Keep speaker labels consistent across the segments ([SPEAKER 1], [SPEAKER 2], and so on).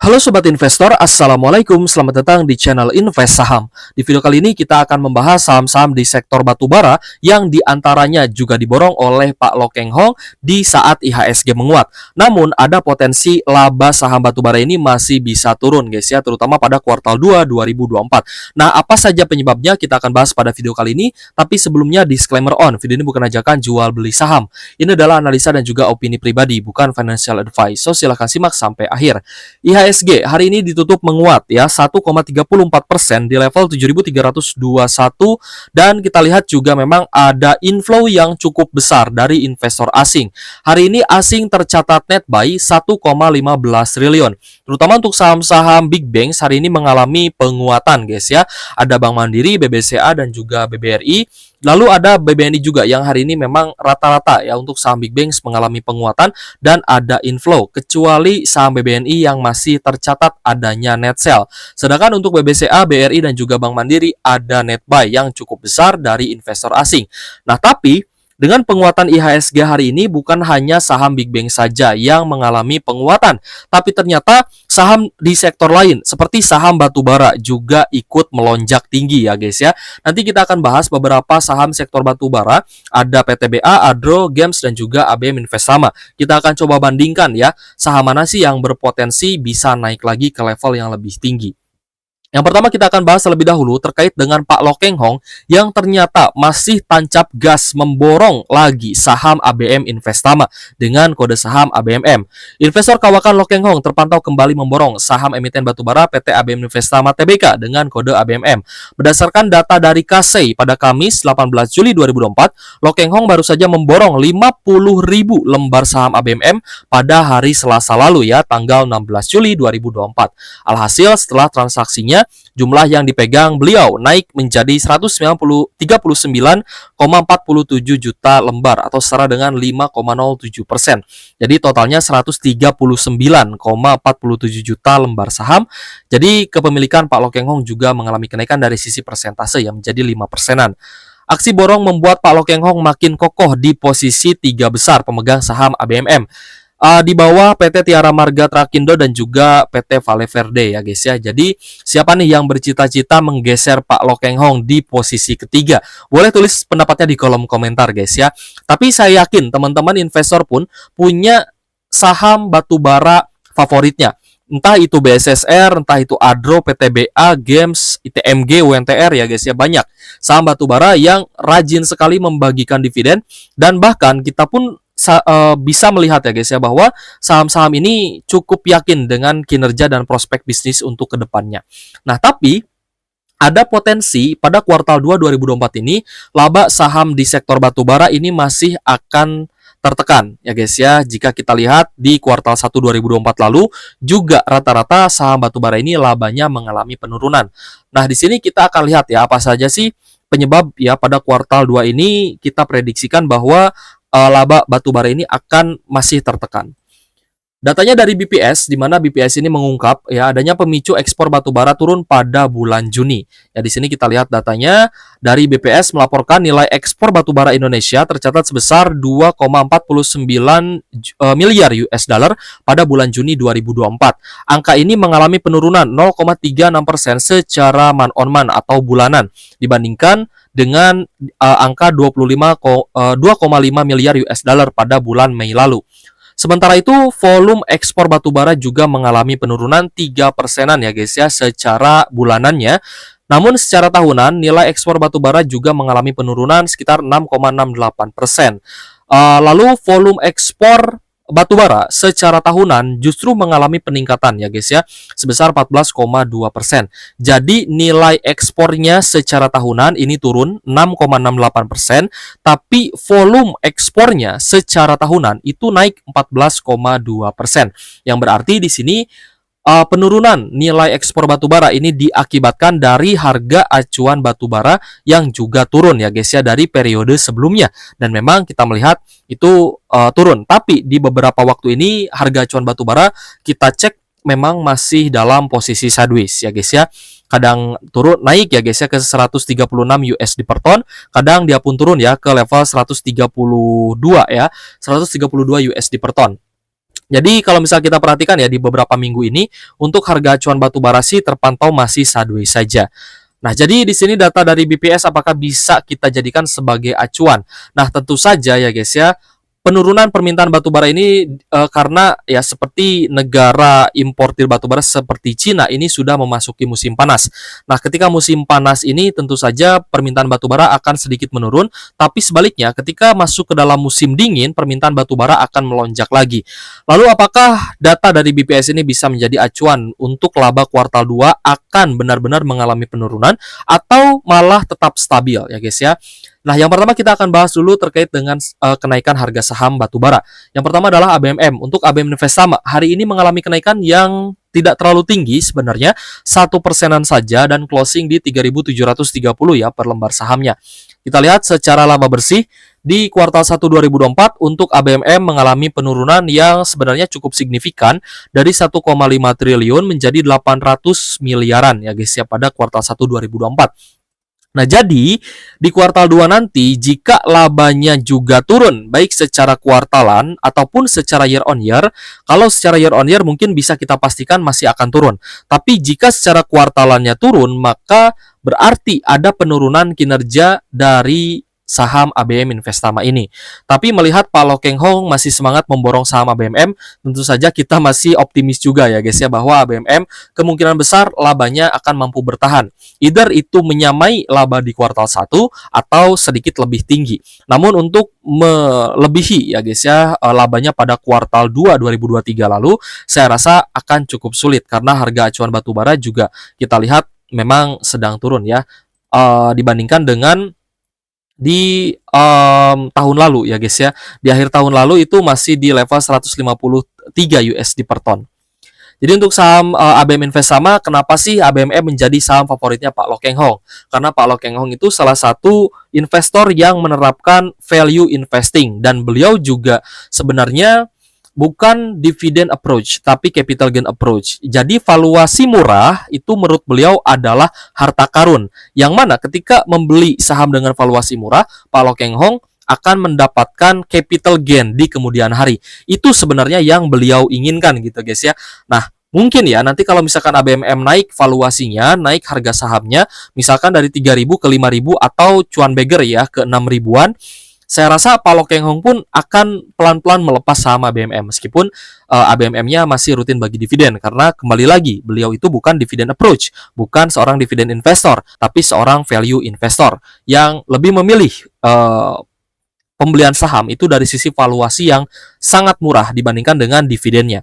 [SPEAKER 1] Halo Sobat Investor, Assalamualaikum, selamat datang di channel Invest Saham. Di video kali ini kita akan membahas saham-saham di sektor batubara yang diantaranya juga diborong oleh Pak Loh Keng Hong di saat IHSG menguat. Namun ada potensi laba saham batubara ini masih bisa turun guys ya, terutama pada kuartal 2 2024. Nah, apa saja penyebabnya kita akan bahas pada video kali ini, tapi sebelumnya disclaimer on, video ini bukan ajakan jual beli saham. Ini adalah analisa dan juga opini pribadi, bukan financial advice. So silahkan simak sampai akhir. IHSG hari ini ditutup menguat ya 1,34% di level 7.321 dan kita lihat juga memang ada inflow yang cukup besar dari investor asing. Hari ini asing tercatat net buy 1,15 triliun. Terutama untuk saham-saham big banks hari ini mengalami penguatan guys ya. Ada Bank Mandiri, BBCA dan juga BBRI. Lalu ada BBNI juga yang hari ini memang rata-rata ya untuk saham big banks mengalami penguatan dan ada inflow, kecuali saham BBNI yang masih tercatat adanya net sell. Sedangkan untuk BBCA, BRI dan juga Bank Mandiri ada net buy yang cukup besar dari investor asing. Nah, tapi dengan penguatan IHSG hari ini bukan hanya saham big bank saja yang mengalami penguatan, tapi ternyata saham di sektor lain seperti saham batubara juga ikut melonjak tinggi ya guys ya. Nanti kita akan bahas beberapa saham sektor batubara, ada PTBA, Adro, Gems dan juga ABM Investama. Kita akan coba bandingkan ya, saham mana sih yang berpotensi bisa naik lagi ke level yang lebih tinggi. Yang pertama kita akan bahas terlebih dahulu terkait dengan Pak Loh Keng Hong yang ternyata masih tancap gas memborong lagi saham ABM Investama dengan kode saham ABMM. Investor kawakan Loh Keng Hong terpantau kembali memborong saham emiten batubara PT ABM Investama Tbk dengan kode ABMM. Berdasarkan data dari Kasei pada Kamis 18 Juli 2024, Loh Keng Hong baru saja memborong 50.000 lembar saham ABMM pada hari Selasa lalu ya, tanggal 16 Juli 2024. Alhasil setelah transaksinya jumlah yang dipegang beliau naik menjadi 39,47 juta lembar atau setara dengan 5,07%. Jadi totalnya 139,47 juta lembar saham. Jadi kepemilikan Pak Loh Keng Hong juga mengalami kenaikan dari sisi persentase yang menjadi 5%-an. Aksi borong membuat Pak Loh Keng Hong makin kokoh di posisi 3 besar pemegang saham ABMM. Di bawah PT Tiara Marga Trakindo dan juga PT Vale Verde ya guys ya. Jadi siapa nih yang bercita-cita menggeser Pak Loh Keng Hong di posisi ketiga? Boleh tulis pendapatnya di kolom komentar guys ya. Tapi saya yakin teman-teman investor pun punya saham batubara favoritnya. Entah itu BSSR, entah itu Adro, PTBA, Gems, ITMG, UNTR ya guys ya, banyak saham batubara yang rajin sekali membagikan dividen dan bahkan kita pun bisa melihat ya guys ya bahwa saham-saham ini cukup yakin dengan kinerja dan prospek bisnis untuk kedepannya. Nah, tapi ada potensi pada kuartal 2 2024 ini laba saham di sektor batubara ini masih akan tertekan ya guys ya. Jika kita lihat di kuartal 1 2024 lalu juga rata-rata saham batubara ini labanya mengalami penurunan. Nah, di sini kita akan lihat ya apa saja sih penyebab ya pada kuartal 2 ini kita prediksikan bahwa laba batubara ini akan masih tertekan. Datanya dari BPS, di mana BPS ini mengungkap ya adanya pemicu ekspor batubara turun pada bulan Juni. Ya di sini kita lihat datanya dari BPS melaporkan nilai ekspor batubara Indonesia tercatat sebesar 2,49 miliar US dollar pada bulan Juni 2024. Angka ini mengalami penurunan 0,36% secara month on month atau bulanan dibandingkan dengan angka 2,5 miliar US dollar pada bulan Mei lalu. Sementara itu, volume ekspor batubara juga mengalami penurunan 3%-an ya guys ya secara bulanannya. Namun secara tahunan, nilai ekspor batubara juga mengalami penurunan sekitar 6,68%. Lalu volume ekspor batubara secara tahunan justru mengalami peningkatan ya guys ya sebesar 14,2%. Jadi nilai ekspornya secara tahunan ini turun 6,68%, tapi volume ekspornya secara tahunan itu naik 14,2%. Yang berarti di sini penurunan nilai ekspor batubara ini diakibatkan dari harga acuan batubara yang juga turun ya guys ya dari periode sebelumnya, dan memang kita melihat itu turun. Tapi di beberapa waktu ini harga acuan batubara kita cek memang masih dalam posisi sideways ya guys ya. Kadang turun naik ya guys ya ke 136 USD per ton, kadang dia pun turun ya ke level 132 ya, 132 USD per ton. Jadi kalau misal kita perhatikan ya di beberapa minggu ini untuk harga acuan batu bara sih terpantau masih sideways saja. Nah, jadi di sini data dari BPS apakah bisa kita jadikan sebagai acuan? Nah, tentu saja ya guys ya, penurunan permintaan batu bara ini karena ya seperti negara importir batu bara seperti Cina ini sudah memasuki musim panas. Nah, ketika musim panas ini tentu saja permintaan batu bara akan sedikit menurun, tapi sebaliknya ketika masuk ke dalam musim dingin permintaan batu bara akan melonjak lagi. Lalu apakah data dari BPS ini bisa menjadi acuan untuk laba kuartal 2 akan benar-benar mengalami penurunan atau malah tetap stabil ya guys ya? Nah, yang pertama kita akan bahas dulu terkait dengan kenaikan harga saham batubara. Yang pertama adalah ABMM. Untuk ABM Investama, hari ini mengalami kenaikan yang tidak terlalu tinggi sebenarnya, 1%-an saja dan closing di 3.730 ya per lembar sahamnya. Kita lihat secara laba bersih di kuartal 1 2024 untuk ABMM mengalami penurunan yang sebenarnya cukup signifikan dari 1,5 triliun menjadi 800 miliaran ya guys ya pada kuartal 1 2024. Nah, jadi di kuartal 2 nanti jika labanya juga turun baik secara kuartalan ataupun secara year on year, kalau secara year on year mungkin bisa kita pastikan masih akan turun. Tapi jika secara kuartalannya turun, maka berarti ada penurunan kinerja dari saham ABM Investama ini. Tapi melihat Pak Lo Keng Hong masih semangat memborong saham ABMM, tentu saja kita masih optimis juga ya guys ya bahwa ABMM kemungkinan besar labanya akan mampu bertahan. Either itu menyamai laba di kuartal 1 atau sedikit lebih tinggi. Namun untuk melebihi ya guys ya labanya pada kuartal 2 2023 lalu, saya rasa akan cukup sulit karena harga acuan batubara juga kita lihat memang sedang turun ya dibandingkan dengan di tahun lalu ya guys ya. Di akhir tahun lalu itu masih di level 153 USD per ton. Jadi untuk saham ABM Investama, kenapa sih ABMM menjadi saham favoritnya Pak Lo Keng Hong? Karena Pak Lo Keng Hong itu salah satu investor yang menerapkan value investing dan beliau juga sebenarnya bukan dividend approach tapi capital gain approach. Jadi valuasi murah itu menurut beliau adalah harta karun. Yang mana ketika membeli saham dengan valuasi murah, Pak Lo Keng Hong akan mendapatkan capital gain di kemudian hari. Itu sebenarnya yang beliau inginkan gitu guys ya. Nah, mungkin ya nanti kalau misalkan ABMM naik valuasinya, naik harga sahamnya, misalkan dari 3.000 ke 5.000 atau cuan beggar ya ke 6 ribuan, saya rasa Pak Lo Keng Hong pun akan pelan-pelan melepas saham ABMM meskipun ABMM-nya masih rutin bagi dividen karena kembali lagi beliau itu bukan dividend approach, bukan seorang dividend investor, tapi seorang value investor yang lebih memilih pembelian saham itu dari sisi valuasi yang sangat murah dibandingkan dengan dividennya.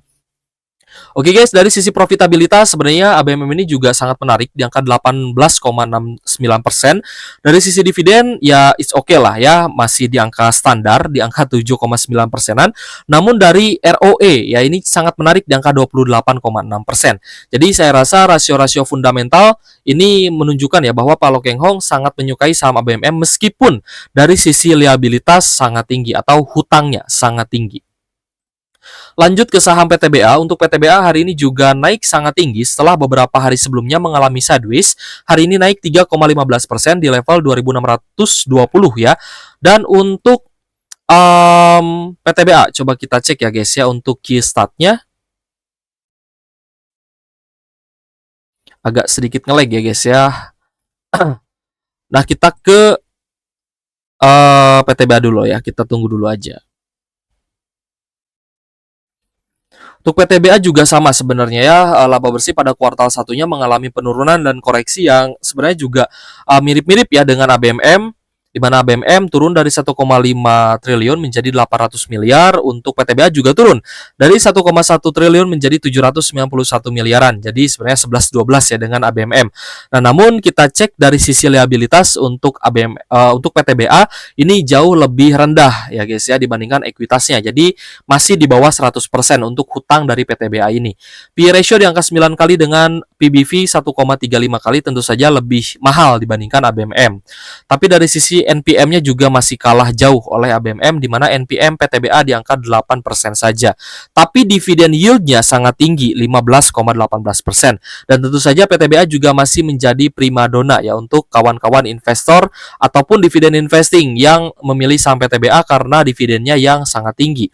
[SPEAKER 1] Oke guys, dari sisi profitabilitas sebenarnya ABMM ini juga sangat menarik di angka 18,69%. Dari sisi dividen ya it's okay lah ya, masih di angka standar di angka 7,9%-an. Namun dari ROE ya ini sangat menarik di angka 28,6%. Jadi saya rasa rasio-rasio fundamental ini menunjukkan ya bahwa Pak Lo Keng Hong sangat menyukai saham ABMM meskipun dari sisi liabilitas sangat tinggi atau hutangnya sangat tinggi. Lanjut ke saham PTBA. Untuk PTBA hari ini juga naik sangat tinggi setelah beberapa hari sebelumnya mengalami sideways. Hari ini naik 3,15% di level 2.620 ya. Dan untuk PTBA coba kita cek ya guys ya untuk key statnya. Agak sedikit nge-lag ya guys ya. Nah, kita ke PTBA dulu ya. Kita tunggu dulu aja. Untuk PTBA juga sama sebenarnya ya, laba bersih pada kuartal satunya mengalami penurunan dan koreksi yang sebenarnya juga mirip-mirip ya dengan ABMM, di mana ABMM turun dari 1,5 triliun menjadi 800 miliar, untuk PTBA juga turun dari 1,1 triliun menjadi 791 miliaran. Jadi sebenarnya 11-12 ya dengan ABMM. Nah, namun kita cek dari sisi liabilitas untuk untuk PTBA ini jauh lebih rendah ya guys ya dibandingkan ekuitasnya. Jadi masih di bawah 100% untuk hutang dari PTBA ini. PE ratio di angka 9 kali dengan PBV 1,35 kali, tentu saja lebih mahal dibandingkan ABMM. Tapi dari sisi NPM-nya juga masih kalah jauh oleh ABMM, di mana NPM PTBA di angka 8% saja. Tapi dividen yield-nya sangat tinggi, 15,18%. Dan tentu saja PTBA juga masih menjadi primadona ya untuk kawan-kawan investor ataupun dividen investing yang memilih saham PTBA karena dividennya yang sangat tinggi.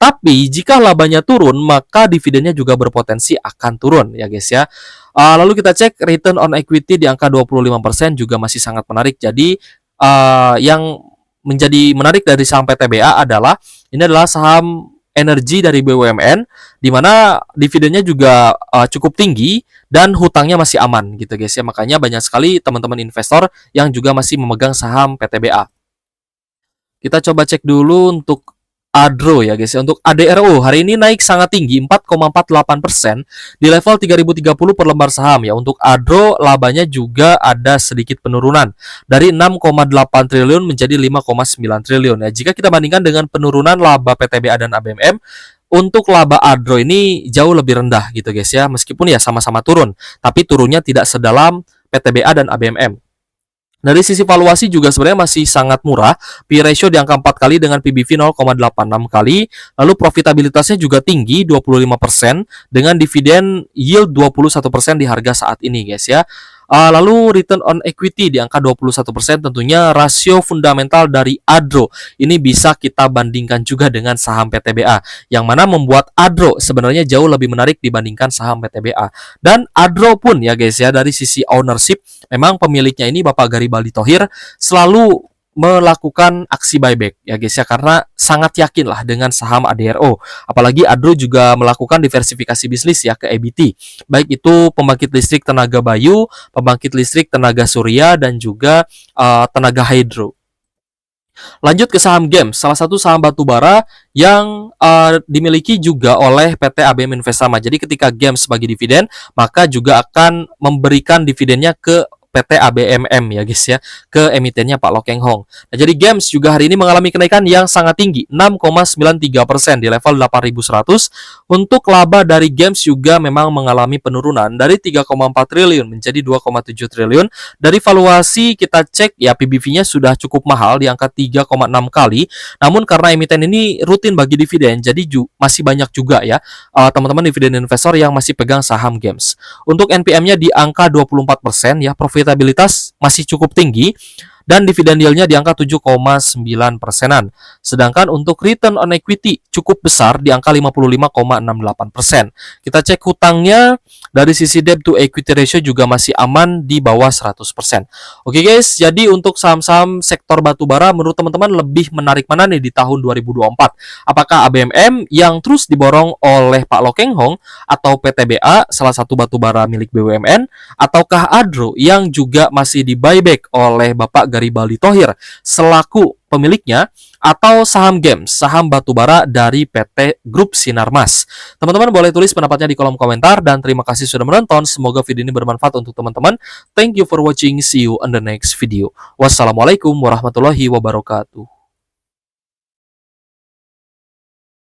[SPEAKER 1] Tapi jika labanya turun, maka dividennya juga berpotensi akan turun ya guys ya. Lalu kita cek return on equity di angka 25% juga masih sangat menarik. Jadi yang menjadi menarik dari saham PTBA adalah ini adalah saham energi dari BUMN di mana dividennya juga cukup tinggi dan hutangnya masih aman gitu guys ya. Makanya banyak sekali teman-teman investor yang juga masih memegang saham PTBA. Kita coba cek dulu untuk ADRO ya guys ya. Untuk ADRO hari ini naik sangat tinggi 4,48% di level 3030 per lembar saham ya. Untuk ADRO labanya juga ada sedikit penurunan dari 6,8 triliun menjadi 5,9 triliun ya. Jika kita bandingkan dengan penurunan laba PTBA dan ABMM, untuk laba ADRO ini jauh lebih rendah gitu guys ya. Meskipun ya sama-sama turun, tapi turunnya tidak sedalam PTBA dan ABMM. Dari sisi valuasi juga sebenarnya masih sangat murah. P/E ratio di angka 4 kali dengan PBV 0,86 kali. Lalu profitabilitasnya juga tinggi 25% dengan dividen yield 21% di harga saat ini guys ya. Lalu return on equity di angka 21%, tentunya rasio fundamental dari ADRO ini bisa kita bandingkan juga dengan saham PTBA, yang mana membuat ADRO sebenarnya jauh lebih menarik dibandingkan saham PTBA. Dan ADRO pun ya guys ya, dari sisi ownership memang pemiliknya ini Bapak Garibaldi Thohir selalu melakukan aksi buyback ya guys ya, karena sangat yakin lah dengan saham ADRO. Apalagi ADRO juga melakukan diversifikasi bisnis ya ke EBT, baik itu pembangkit listrik tenaga bayu, pembangkit listrik tenaga surya, dan juga tenaga hidro. Lanjut ke saham GEMS, salah satu saham batubara yang dimiliki juga oleh PT ABM Investama. Jadi ketika GEMS bagi dividen, maka juga akan memberikan dividennya ke PT ABMM ya guys ya, ke emitennya Pak Lokeng Hong. Nah, jadi GEMS juga hari ini mengalami kenaikan yang sangat tinggi 6,93% di level 8.100. Untuk laba dari GEMS juga memang mengalami penurunan dari 3,4 triliun menjadi 2,7 triliun. Dari valuasi kita cek ya, PBV-nya sudah cukup mahal di angka 3,6 kali. Namun karena emiten ini rutin bagi dividen, jadi masih banyak juga ya teman-teman dividen investor yang masih pegang saham GEMS. Untuk NPM-nya di angka 24% ya, profitabilitas masih cukup tinggi dan dividen yield-nya di angka 7,9%-an. Sedangkan untuk return on equity cukup besar di angka 55,68%. Kita cek hutangnya dari sisi debt to equity ratio juga masih aman di bawah 100%. Oke guys, jadi untuk saham-saham sektor batubara menurut teman-teman lebih menarik mana nih di tahun 2024? Apakah ABMM yang terus diborong oleh Pak Lokeng Hong, atau PTBA salah satu batubara milik BUMN, ataukah ADRO yang juga masih di buyback oleh Bapak Garibaldi Thohir selaku pemiliknya, atau saham GEMS, saham batubara dari PT Grup Sinarmas? Teman-teman boleh tulis pendapatnya di kolom komentar, dan terima kasih sudah menonton. Semoga video ini bermanfaat untuk teman-teman. Thank you for watching. See you on the next video. Wassalamualaikum warahmatullahi wabarakatuh.